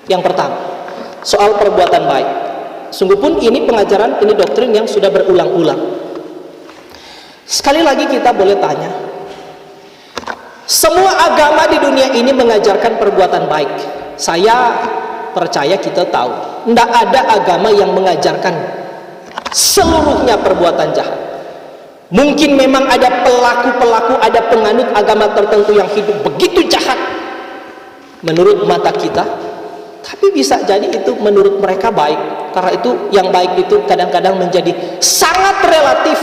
Yang pertama, soal perbuatan baik. Sungguh pun ini pengajaran, ini doktrin yang sudah berulang-ulang. Sekali lagi kita boleh tanya, semua agama di dunia ini mengajarkan perbuatan baik. Saya percaya kita tahu, tidak ada agama yang mengajarkan seluruhnya perbuatan jahat. Mungkin memang ada pelaku-pelaku, ada penganut agama tertentu yang hidup begitu jahat menurut mata kita, tapi bisa jadi itu menurut mereka baik. Karena itu yang baik itu kadang-kadang menjadi sangat relatif.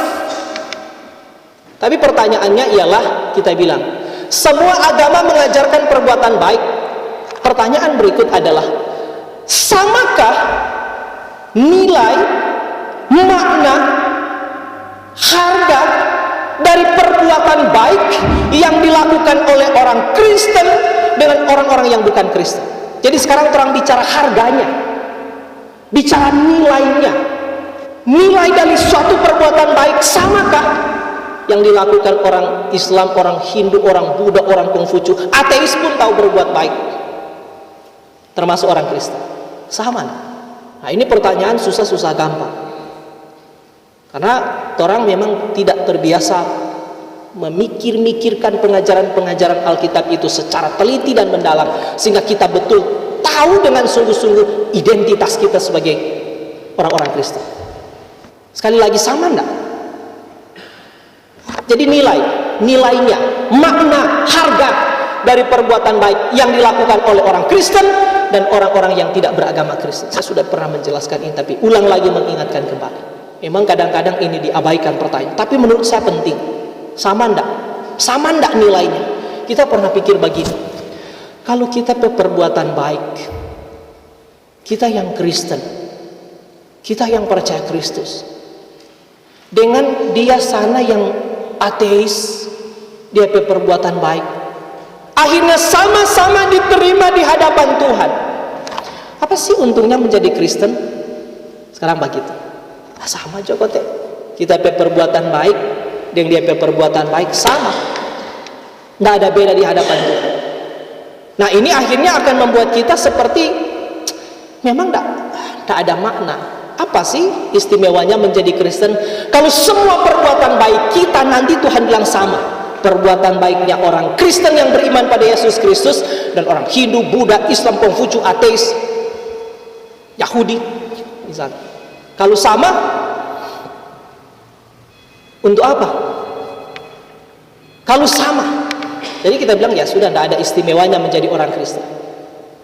Tapi pertanyaannya ialah, kita bilang semua agama mengajarkan perbuatan baik. Pertanyaan berikut adalah, samakah nilai, makna, harga dari perbuatan baik yang dilakukan oleh orang Kristen dengan orang-orang yang bukan Kristen? Jadi sekarang orang bicara harganya, bicara nilainya. Nilai dari suatu perbuatan baik samakah yang dilakukan orang Islam, orang Hindu, orang Buddha, orang Konghucu, ateis pun tahu berbuat baik, termasuk orang Kristen? Sama. Nah, ini pertanyaan susah-susah gampang. Karena orang memang tidak terbiasa memikir-mikirkan pengajaran-pengajaran Alkitab itu secara teliti dan mendalam, sehingga kita betul tahu dengan sungguh-sungguh identitas kita sebagai orang-orang Kristen. Sekali lagi, sama enggak? Jadi nilainya, makna, harga dari perbuatan baik yang dilakukan oleh orang Kristen dan orang-orang yang tidak beragama Kristen. Saya sudah pernah menjelaskan ini, tapi ulang lagi mengingatkan kembali. Memang kadang-kadang ini diabaikan pertanyaan, tapi menurut saya penting. Sama enggak? Sama enggak nilainya? Kita pernah pikir begini, kalau kita berperbuatan baik, kita yang Kristen, kita yang percaya Kristus, dengan dia sana yang ateis, dia berperbuatan baik, akhirnya sama-sama diterima di hadapan Tuhan. Apa sih untungnya menjadi Kristen? Sekarang begitu. Sama aja kok, kita berperbuatan baik dengan dia berperbuatan baik, sama, tidak ada beda di hadapan Tuhan. Nah, ini akhirnya akan membuat kita seperti memang tidak ada makna. Apa sih istimewanya menjadi Kristen kalau semua perbuatan baik kita nanti Tuhan bilang sama? Perbuatan baiknya orang Kristen yang beriman pada Yesus Kristus dan orang Hindu, Buddha, Islam, Konghucu, ateis, Yahudi misalnya. Kalau sama, untuk apa? Kalau sama, jadi kita bilang ya sudah, tidak ada istimewanya menjadi orang Kristen.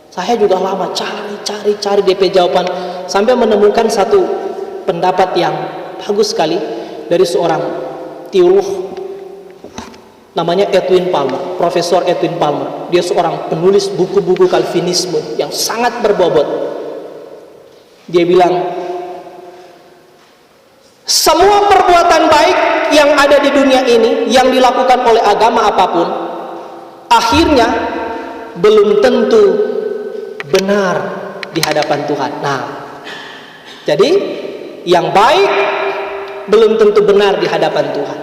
Saya juga lama cari DP jawaban sampai menemukan satu pendapat yang bagus sekali dari seorang teolog namanya Edwin Palmer, Profesor Edwin Palmer. Dia seorang penulis buku-buku Calvinisme yang sangat berbobot. Dia bilang, semua perbuatan baik yang ada di dunia ini yang dilakukan oleh agama apapun, akhirnya belum tentu benar di hadapan Tuhan. Nah, jadi yang baik belum tentu benar di hadapan Tuhan.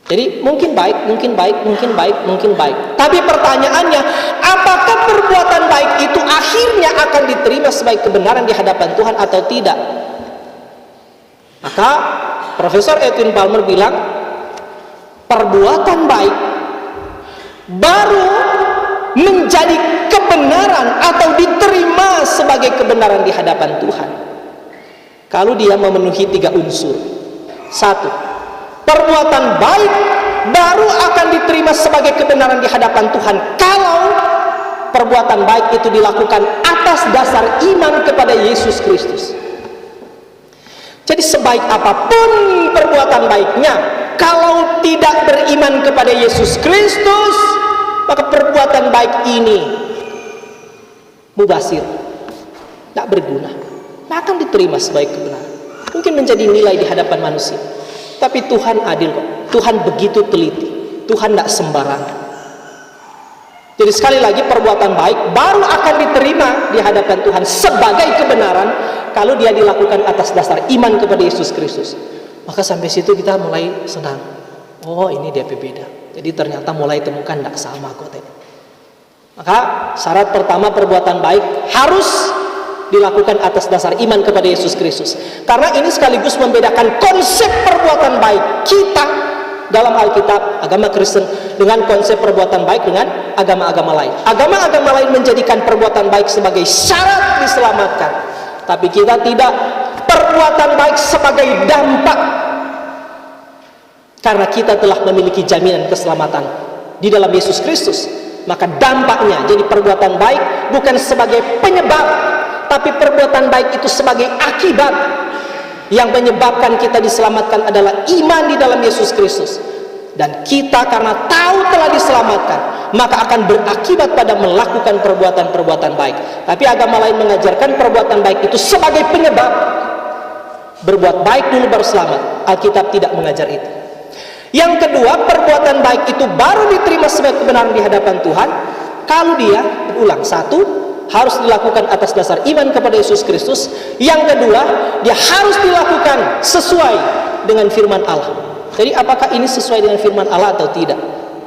Jadi mungkin baik, mungkin baik, mungkin baik, mungkin baik. Tapi pertanyaannya, apakah perbuatan baik itu akhirnya akan diterima sebagai kebenaran di hadapan Tuhan atau tidak? Maka Profesor Edwin Palmer bilang, perbuatan baik baru menjadi kebenaran atau diterima sebagai kebenaran di hadapan Tuhan kalau dia memenuhi 3 unsur. 1, perbuatan baik baru akan diterima sebagai kebenaran di hadapan Tuhan kalau perbuatan baik itu dilakukan atas dasar iman kepada Yesus Kristus. Jadi sebaik apapun perbuatan baiknya, kalau tidak beriman kepada Yesus Kristus, maka perbuatan baik ini mubazir, tidak berguna, tidak akan diterima sebagai kebenaran. Mungkin menjadi nilai di hadapan manusia, tapi Tuhan adil kok. Tuhan begitu teliti, Tuhan tidak sembarangan. Jadi sekali lagi, perbuatan baik baru akan diterima di hadapan Tuhan sebagai kebenaran kalau dia dilakukan atas dasar iman kepada Yesus Kristus. Maka sampai situ kita mulai senang. Oh, ini dia berbeda. Jadi ternyata mulai temukan tidak sama kok. Maka syarat pertama perbuatan baik harus dilakukan atas dasar iman kepada Yesus Kristus. Karena ini sekaligus membedakan konsep perbuatan baik kita dalam Alkitab, agama Kristen, dengan konsep perbuatan baik dengan agama-agama lain. Agama-agama lain menjadikan perbuatan baik sebagai syarat diselamatkan, tapi kita tidak. Perbuatan baik sebagai dampak, karena kita telah memiliki jaminan keselamatan di dalam Yesus Kristus. Maka dampaknya, jadi perbuatan baik bukan sebagai penyebab, tapi perbuatan baik itu sebagai akibat. Yang menyebabkan kita diselamatkan adalah iman di dalam Yesus Kristus. Dan kita karena tahu telah diselamatkan, maka akan berakibat pada melakukan perbuatan-perbuatan baik. Tapi agama lain mengajarkan perbuatan baik itu sebagai penyebab. Berbuat baik dulu baru selamat. Alkitab tidak mengajar itu. Yang kedua, perbuatan baik itu baru diterima sebagai kebenaran di hadapan Tuhan kalau dia, ulang, satu, harus dilakukan atas dasar iman kepada Yesus Kristus. Yang kedua, dia harus dilakukan sesuai dengan firman Allah. Jadi apakah ini sesuai dengan firman Allah atau tidak?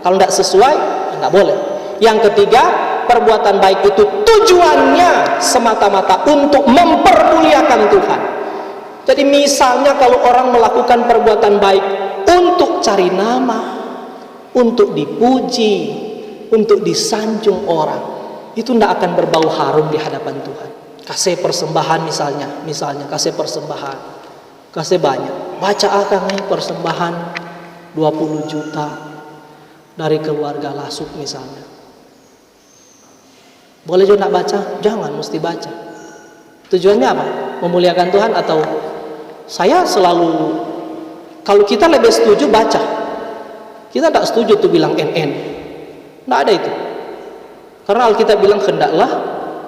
Kalau tidak sesuai, tidak boleh. Yang ketiga, perbuatan baik itu tujuannya semata-mata untuk mempermuliakan Tuhan. Jadi misalnya kalau orang melakukan perbuatan baik untuk cari nama, untuk dipuji, untuk disanjung orang, itu tidak akan berbau harum di hadapan Tuhan. Kasih persembahan misalnya kasih persembahan, kasih banyak. Baca akan nih persembahan 20 juta dari keluarga Lasuk misalnya. Boleh juga baca? Jangan, mesti baca. Tujuannya apa? Memuliakan Tuhan atau saya selalu, kalau kita lebih setuju baca, kita tidak setuju tuh bilang NN, tidak ada itu. Karena Alkitab bilang hendaklah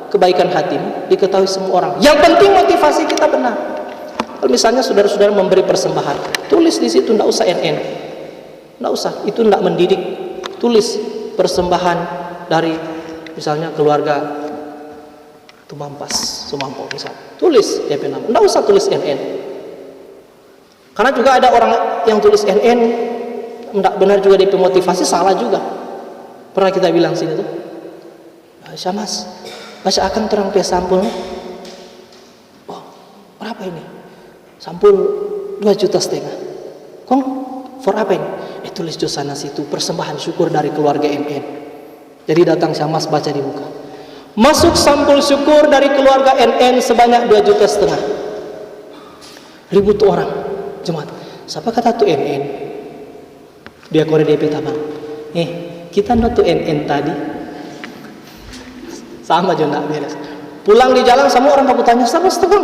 kebaikan hatimu diketahui semua orang. Yang penting motivasi kita benar. Kalau misalnya saudara-saudara memberi persembahan, tulis di situ, tidak usah NN, tidak usah, itu tidak mendidik. Tulis persembahan dari misalnya keluarga Tumampas, Sumampo misalnya, tulis DP nama, tidak usah tulis NN. Karena juga ada orang yang tulis NN tidak benar juga, DP motivasi salah juga. Pernah kita bilang sini tuh, Syamas, baca akan terang pe sampul. Oh, berapa ini? Sampul 2,5 juta. Kong, for apa ini? Tulis di sana situ, persembahan syukur dari keluarga NN. Jadi datang Syamas baca di muka. Masuk sampul syukur dari keluarga NN sebanyak 2,5 juta. Ribut orang jemaat. Siapa kata tuh NN? Dia kore DP tabang. Kita no tuh NN tadi. Sama juga beres. Pulang di jalan semua orang kamu tanya, siapa setengah?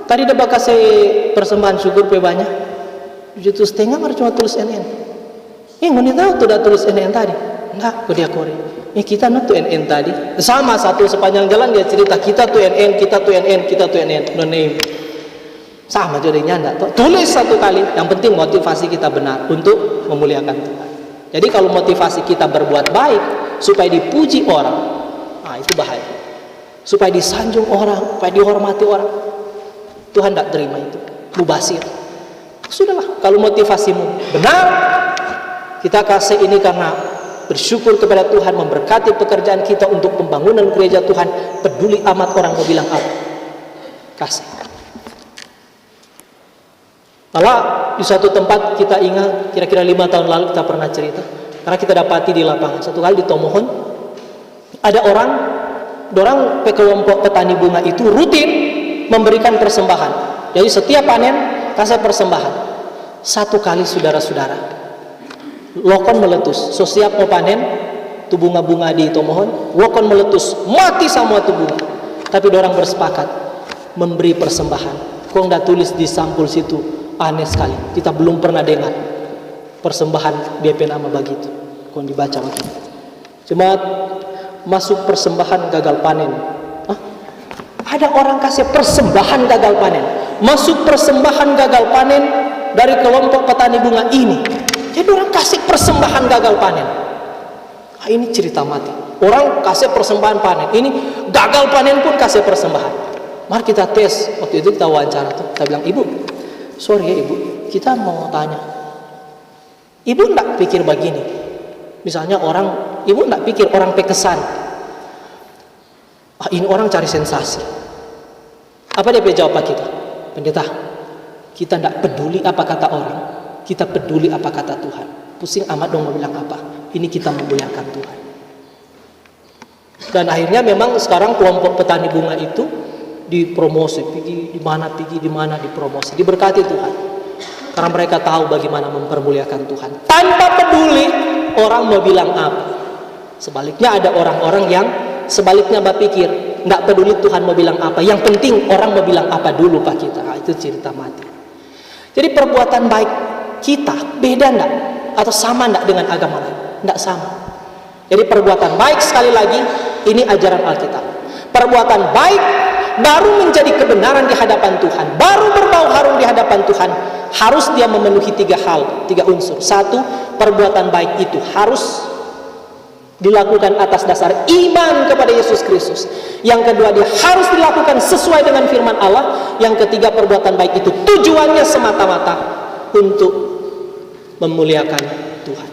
Tadi dia kasih persembahan syukur pe banyak. 7,5 juta baru cuma tulis NN. Ngoni tahu tuh udah tulis NN tadi? Enggak, kok dia kore. Kita no tuh NN tadi. Sama satu sepanjang jalan dia cerita kita tuh NN, kita tuh NN, kita tuh NN, no name. Sama jadinya enggak. Tulis satu kali. Yang penting motivasi kita benar untuk memuliakan Tuhan. Jadi kalau motivasi kita berbuat baik supaya dipuji orang, itu bahaya. Supaya disanjung orang, supaya dihormati orang, Tuhan tidak terima itu. Mubasir. Sudahlah, kalau motivasimu benar, kita kasih ini karena bersyukur kepada Tuhan, memberkati pekerjaan kita untuk pembangunan gereja Tuhan, peduli amat orang mau bilang apa. Kasih. Malah di suatu tempat kita ingat, kira-kira 5 tahun lalu kita pernah cerita, karena kita dapati di lapangan. Satu kali di Tomohon, ada orang kelompok petani bunga itu rutin memberikan persembahan. Jadi setiap panen kasih persembahan. Satu kali saudara-saudara, lokon meletus. So siap mau panen tuh bunga-bunga di Tomohon, lokon meletus, mati semua tuh bunga. Tapi orang bersepakat memberi persembahan. Kok nggak tulis di sampul situ? Aneh sekali. Kita belum pernah dengar persembahan DP nama begitu. Kok dibaca begitu? Cuma masuk persembahan gagal panen. Ada orang kasih persembahan gagal panen. Masuk persembahan gagal panen dari kelompok petani bunga ini. Jadi orang kasih persembahan gagal panen. Ini cerita mati. Orang kasih persembahan panen. Ini gagal panen pun kasih persembahan. Mari kita tes. Waktu itu kita wawancara tuh. Kita bilang, ibu, sorry ya ibu, kita mau tanya. Ibu enggak pikir begini. Misalnya ibu enggak pikir orang pekesan. Ini orang cari sensasi. Apa dia jawab kita? Pendeta, kita tidak peduli apa kata orang, kita peduli apa kata Tuhan. Pusing amat dong mau bilang apa. Ini kita memuliakan Tuhan. Dan akhirnya memang sekarang kelompok petani bunga itu dipromosi, pergi di mana dipromosi, diberkati Tuhan. Karena mereka tahu bagaimana mempermuliakan Tuhan. Tanpa peduli orang mau bilang apa. Sebaliknya ada orang-orang yang sebaliknya berpikir, nggak peduli Tuhan mau bilang apa, yang penting orang mau bilang apa dulu Pak kita. Itu cerita mati. Jadi perbuatan baik kita beda enggak? Atau sama enggak dengan agama lain? Enggak sama. Jadi perbuatan baik, sekali lagi, ini ajaran Alkitab. Perbuatan baik baru menjadi kebenaran di hadapan Tuhan, baru berbau harum di hadapan Tuhan, harus dia memenuhi 3 hal, 3 unsur. 1, perbuatan baik itu harus dilakukan atas dasar iman kepada Yesus Kristus. Yang kedua, dia harus dilakukan sesuai dengan firman Allah. Yang ketiga, perbuatan baik itu tujuannya semata-mata untuk memuliakan Tuhan.